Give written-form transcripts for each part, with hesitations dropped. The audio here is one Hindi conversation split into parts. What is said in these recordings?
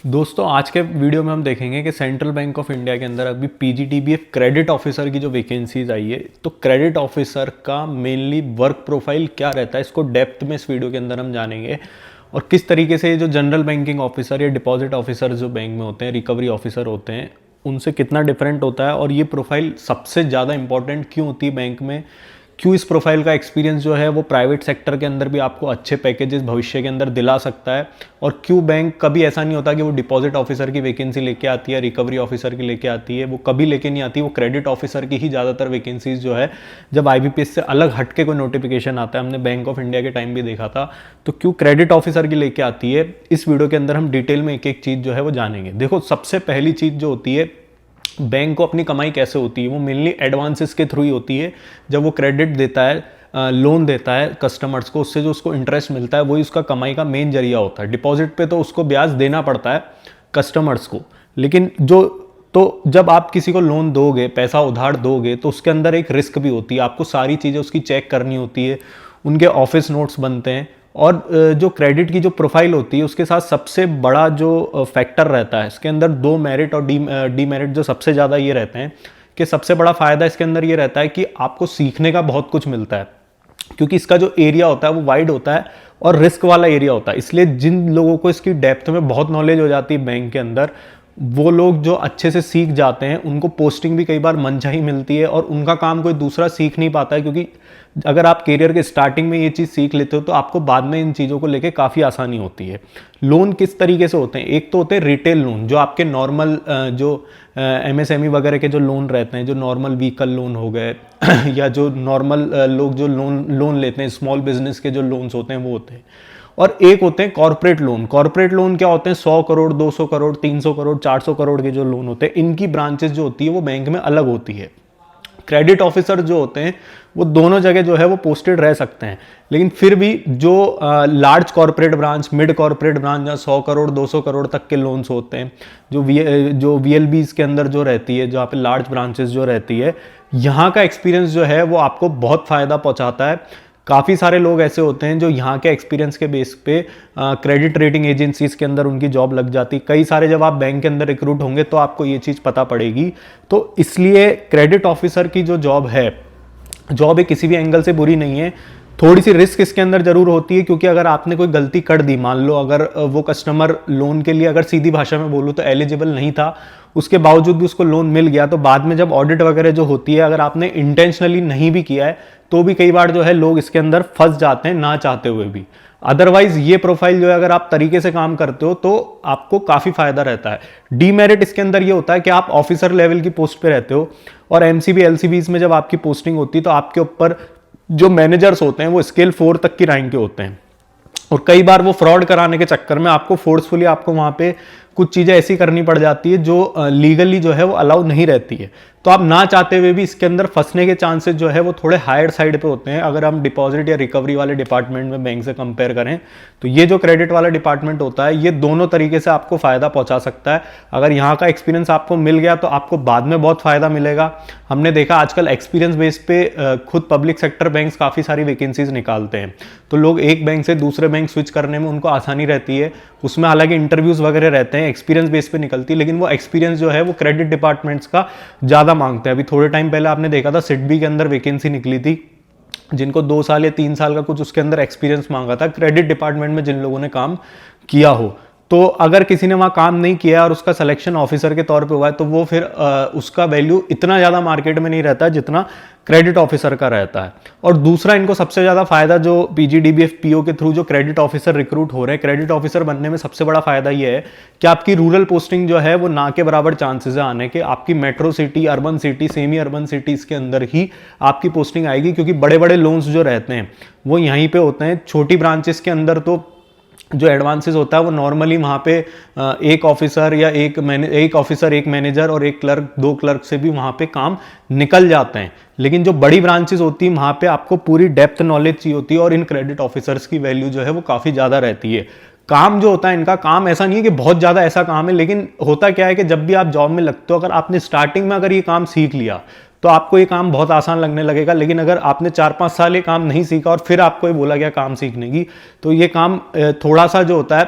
दोस्तों आज के वीडियो में हम देखेंगे कि सेंट्रल बैंक ऑफ इंडिया के अंदर अभी पीजीटीबीएफ क्रेडिट ऑफिसर की जो वैकेंसीज आई है, तो क्रेडिट ऑफिसर का मेनली वर्क प्रोफाइल क्या रहता है, इसको डेप्थ में इस वीडियो के अंदर हम जानेंगे। और किस तरीके से जो जनरल बैंकिंग ऑफिसर या डिपॉजिट ऑफिसर जो बैंक में होते हैं, रिकवरी ऑफिसर होते हैं, उनसे कितना डिफरेंट होता है और ये प्रोफाइल सबसे ज़्यादा इंपॉर्टेंट क्यों होती है बैंक में, क्यों इस प्रोफाइल का एक्सपीरियंस जो है वो प्राइवेट सेक्टर के अंदर भी आपको अच्छे पैकेजेस भविष्य के अंदर दिला सकता है, और क्यों बैंक कभी ऐसा नहीं होता कि वो डिपॉजिट ऑफिसर की वैकेंसी लेके आती है, रिकवरी ऑफिसर की लेके आती है, वो कभी लेके नहीं आती। वो क्रेडिट ऑफिसर की ही ज़्यादातर वैकेंसीज जो है जब आईबीपीएस से अलग हट के कोई नोटिफिकेशन आता है, हमने बैंक ऑफ इंडिया के टाइम भी देखा था, तो क्यों क्रेडिट ऑफिसर की लेके आती है, इस वीडियो के अंदर हम डिटेल में एक एक चीज़ जो है वो जानेंगे। देखो, सबसे पहली चीज़ जो होती है, बैंक को अपनी कमाई कैसे होती है, वो मेनली एडवांसेस के थ्रू ही होती है। जब वो क्रेडिट देता है, लोन देता है कस्टमर्स को, उससे जो उसको इंटरेस्ट मिलता है वही उसका कमाई का मेन जरिया होता है। डिपॉजिट पे तो उसको ब्याज देना पड़ता है कस्टमर्स को, लेकिन जब आप किसी को लोन दोगे, पैसा उधार दोगे, तो उसके अंदर एक रिस्क भी होती है। आपको सारी चीज़ें उसकी चेक करनी होती है, उनके ऑफिस नोट्स बनते हैं, और जो क्रेडिट की जो प्रोफाइल होती है उसके साथ सबसे बड़ा जो फैक्टर रहता है इसके अंदर, दो मेरिट और डीमेरिट जो सबसे ज़्यादा ये रहते हैं कि सबसे बड़ा फ़ायदा इसके अंदर ये रहता है कि आपको सीखने का बहुत कुछ मिलता है, क्योंकि इसका जो एरिया होता है वो वाइड होता है और रिस्क वाला एरिया होता है। इसलिए जिन लोगों को इसकी डेप्थ में बहुत नॉलेज हो जाती है बैंक के अंदर, वो लोग जो अच्छे से सीख जाते हैं, उनको पोस्टिंग भी कई बार मनचाही मिलती है और उनका काम कोई दूसरा सीख नहीं पाता है, क्योंकि अगर आप करियर के स्टार्टिंग में ये चीज़ सीख लेते हो तो आपको बाद में इन चीज़ों को लेके काफ़ी आसानी होती है। लोन किस तरीके से होते हैं, एक तो होते हैं रिटेल लोन, जो आपके नॉर्मल जो एमएसएमई वगैरह के जो लोन रहते हैं, जो नॉर्मल व्हीकल लोन हो गए या जो नॉर्मल लोग जो लोन लेते हैं, स्मॉल बिजनेस के जो लोन्स होते हैं वो होते हैं। और एक होते हैं कॉर्पोरेट लोन। कॉर्पोरेट लोन क्या होते हैं, 100 करोड़ 200 करोड़ 300 करोड़ 400 करोड़ के जो लोन होते हैं, इनकी ब्रांचेस जो होती है वो बैंक में अलग होती है। क्रेडिट ऑफिसर जो होते हैं वो दोनों जगह जो है वो पोस्टेड रह सकते हैं, लेकिन फिर भी जो large corporate branch, mid corporate branch, जहाँ 100 करोड़ 200 करोड़ तक के लोन्स होते हैं, जो वीएलबीज के अंदर जो रहती है, जहाँ पे लार्ज ब्रांचेस जो रहती है, यहाँ का एक्सपीरियंस जो है वो आपको बहुत फ़ायदा पहुँचाता है। काफ़ी सारे लोग ऐसे होते हैं जो यहाँ के एक्सपीरियंस के बेस पे क्रेडिट रेटिंग एजेंसीज के अंदर उनकी जॉब लग जाती। कई सारे जब आप बैंक के अंदर रिक्रूट होंगे तो आपको ये चीज़ पता पड़ेगी। तो इसलिए क्रेडिट ऑफिसर की जो जॉब है, जॉब एक किसी भी एंगल से बुरी नहीं है। थोड़ी सी रिस्क इसके अंदर जरूर होती है, क्योंकि अगर आपने कोई गलती कर दी, मान लो अगर वो कस्टमर लोन के लिए, अगर सीधी भाषा में बोलूँ तो एलिजिबल नहीं था, उसके बावजूद भी उसको लोन मिल गया, तो बाद में जब ऑडिट वगैरह जो होती है, अगर आपने इंटेंशनली नहीं भी किया है तो भी कई बार जो है लोग इसके अंदर फंस जाते हैं, ना चाहते हुए भी। अदरवाइज ये प्रोफाइल जो है, अगर आप तरीके से काम करते हो तो आपको काफ़ी फायदा रहता है। डीमेरिट इसके अंदर ये होता है कि आप ऑफिसर लेवल की पोस्ट पे रहते हो, और एमसीबी एलसीबीज में जब आपकी पोस्टिंग होती है तो आपके ऊपर जो मैनेजर्स होते हैं वो स्केल 4 तक की रैंक के होते हैं, और कई बार वो फ्रॉड कराने के चक्कर में आपको फोर्सफुली आपको वहां पे कुछ चीज़ें ऐसी करनी पड़ जाती है जो लीगली जो है वो अलाउ नहीं रहती है। तो आप ना चाहते हुए भी इसके अंदर फंसने के चांसेस जो है वो थोड़े हायर साइड पे होते हैं, अगर हम डिपॉजिट या रिकवरी वाले डिपार्टमेंट में बैंक से कंपेयर करें। तो ये जो क्रेडिट वाला डिपार्टमेंट होता है, ये दोनों तरीके से आपको फ़ायदा पहुंचा सकता है। अगर यहाँ का एक्सपीरियंस आपको मिल गया तो आपको बाद में बहुत फ़ायदा मिलेगा। हमने देखा आजकल एक्सपीरियंस बेस पे खुद पब्लिक सेक्टर बैंक्स काफ़ी सारी वैकेंसीज निकालते हैं, तो लोग एक बैंक से दूसरे बैंक स्विच करने में उनको आसानी रहती है। उसमें हालांकि इंटरव्यूज़ वगैरह रहते हैं, एक्सपीरियंस बेस पे निकलती है, लेकिन वो एक्सपीरियंस जो है वो क्रेडिट डिपार्टमेंट्स का ज़्यादा मांगते हैं। अभी थोड़े टाइम पहले आपने देखा था सिडबी के अंदर वैकेंसी निकली थी, जिनको 2 साल या 3 साल का कुछ उसके अंदर एक्सपीरियंस मांगा था, क्रेडिट डिपार्टमेंट में जिन लोगों ने काम किया हो। तो अगर किसी ने वहाँ काम नहीं किया और उसका सिलेक्शन ऑफिसर के तौर पे हुआ है, तो वो फिर उसका वैल्यू इतना ज़्यादा मार्केट में नहीं रहता जितना क्रेडिट ऑफिसर का रहता है। और दूसरा, इनको सबसे ज़्यादा फायदा जो पीजीडीबीएफ पीओ के थ्रू जो क्रेडिट ऑफिसर रिक्रूट हो रहे हैं, क्रेडिट ऑफिसर बनने में सबसे बड़ा फायदा ये है कि आपकी रूरल पोस्टिंग जो है वो ना के बराबर चांसेस है आने के। आपकी metro city, urban city, semi urban cities के अंदर ही आपकी पोस्टिंग आएगी, क्योंकि बड़े बड़े लोन्स जो रहते हैं वो यहीं पर होते हैं। छोटी ब्रांचेस के अंदर तो जो एडवांसेस होता है वो नॉर्मली वहाँ पे एक ऑफिसर या एक ऑफिसर, एक मैनेजर और एक क्लर्क, 2 क्लर्क से भी वहाँ पे काम निकल जाते हैं। लेकिन जो बड़ी ब्रांचेस होती है वहाँ पे आपको पूरी डेप्थ नॉलेज चाहिए होती है, और इन क्रेडिट ऑफिसर्स की वैल्यू जो है वो काफ़ी ज़्यादा रहती है। काम जो होता है, इनका काम ऐसा नहीं है कि बहुत ज़्यादा ऐसा काम है, लेकिन होता क्या है कि जब भी आप जॉब में लगते हो, अगर आपने स्टार्टिंग में अगर ये काम सीख लिया तो आपको ये काम बहुत आसान लगने लगेगा। लेकिन अगर आपने 4-5 साल ये काम नहीं सीखा और फिर आपको ये बोला गया काम सीखने की, तो ये काम थोड़ा सा जो होता है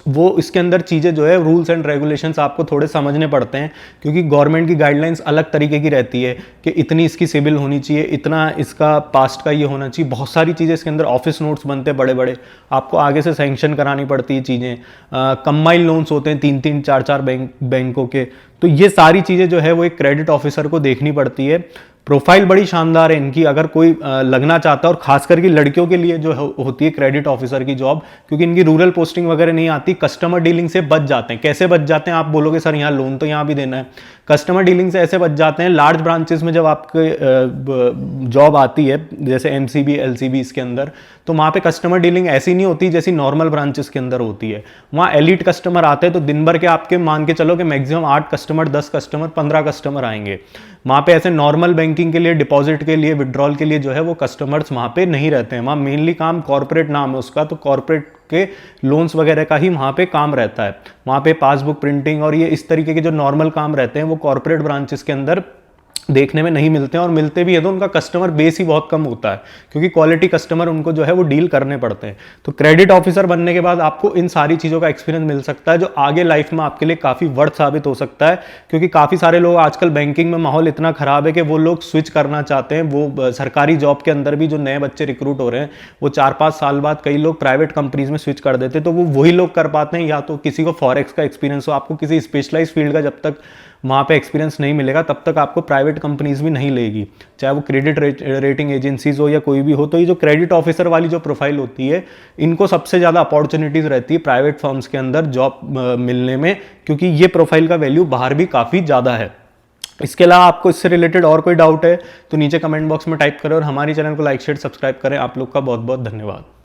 वो इसके अंदर चीज़ें जो है रूल्स एंड रेगुलेशंस आपको थोड़े समझने पड़ते हैं, क्योंकि गवर्नमेंट की गाइडलाइंस अलग तरीके की रहती है कि इतनी इसकी सिबिल होनी चाहिए, इतना इसका पास्ट का ये होना चाहिए, बहुत सारी चीज़ें इसके अंदर, ऑफिस नोट्स बनते हैं बड़े बड़े, आपको आगे से सैंक्शन करानी पड़ती है चीज़ें, कंबाइंड लोन्स होते हैं 3-3 4-4 बैंकों के। तो ये सारी चीज़ें जो है वो एक क्रेडिट ऑफिसर को देखनी पड़ती है। प्रोफाइल बड़ी शानदार है इनकी, अगर कोई लगना चाहता है, और खास करके लड़कियों के लिए जो होती है क्रेडिट ऑफिसर की जॉब, क्योंकि इनकी रूरल पोस्टिंग वगैरह नहीं आती, कस्टमर डीलिंग से बच जाते हैं। कैसे बच जाते हैं आप बोलोगे सर यहाँ लोन तो यहाँ भी देना है, कस्टमर डीलिंग से ऐसे बच जाते हैं, लार्ज ब्रांचेस में जब आपके जॉब आती है जैसे एमसीबी एलसीबी इसके अंदर, तो वहाँ पे कस्टमर डीलिंग ऐसी नहीं होती जैसी नॉर्मल ब्रांचेस के अंदर होती है। वहाँ एलिट कस्टमर आते हैं, तो दिन भर के आपके मान के चलो कि मैक्सिमम 8 कस्टमर 10 कस्टमर 15 कस्टमर आएंगे। वहाँ पे ऐसे नॉर्मल बैंकिंग के लिए, डिपॉजिट के लिए, विड्रॉल के लिए जो है वो कस्टमर्स वहाँ पे नहीं रहते हैं। वहाँ मेनली काम कॉर्पोरेट नाम है उसका, तो कॉर्पोरेट के लोन्स वगैरह का ही वहाँ पे काम रहता है। वहाँ पे पासबुक प्रिंटिंग और ये इस तरीके के जो नॉर्मल काम रहते हैं वो कॉर्पोरेट ब्रांचेस के अंदर देखने में नहीं मिलते हैं, और मिलते भी है तो उनका कस्टमर बेस ही बहुत कम होता है, क्योंकि क्वालिटी कस्टमर उनको जो है वो डील करने पड़ते हैं। तो क्रेडिट ऑफिसर बनने के बाद आपको इन सारी चीज़ों का एक्सपीरियंस मिल सकता है, जो आगे लाइफ में आपके लिए काफ़ी वर्थ साबित हो सकता है। क्योंकि काफ़ी सारे लोग आजकल, बैंकिंग में माहौल इतना ख़राब है कि वो लोग स्विच करना चाहते हैं। वो सरकारी जॉब के अंदर भी जो नए बच्चे रिक्रूट हो रहे हैं, वो 4-5 साल बाद कई लोग प्राइवेट कंपनीज में स्विच कर देते हैं। तो वो वही लोग कर पाते हैं, या तो किसी को फॉरेक्स का एक्सपीरियंस हो, आपको किसी स्पेशलाइज फील्ड का जब तक वहाँ पे एक्सपीरियंस नहीं मिलेगा तब तक आपको प्राइवेट कंपनीज भी नहीं लेगी, चाहे वो क्रेडिट रेटिंग एजेंसीज हो या कोई भी हो। तो ये जो क्रेडिट ऑफिसर वाली जो प्रोफाइल होती है, इनको सबसे ज़्यादा अपॉर्चुनिटीज़ रहती है प्राइवेट फर्म्स के अंदर जॉब मिलने में, क्योंकि ये प्रोफाइल का वैल्यू बाहर भी काफ़ी ज़्यादा है। इसके अलावा आपको इससे रिलेटेड और कोई डाउट है तो नीचे कमेंट बॉक्स में टाइप करें, और हमारी चैनल को लाइक शेयर सब्सक्राइब करें। आप लोग का बहुत बहुत धन्यवाद।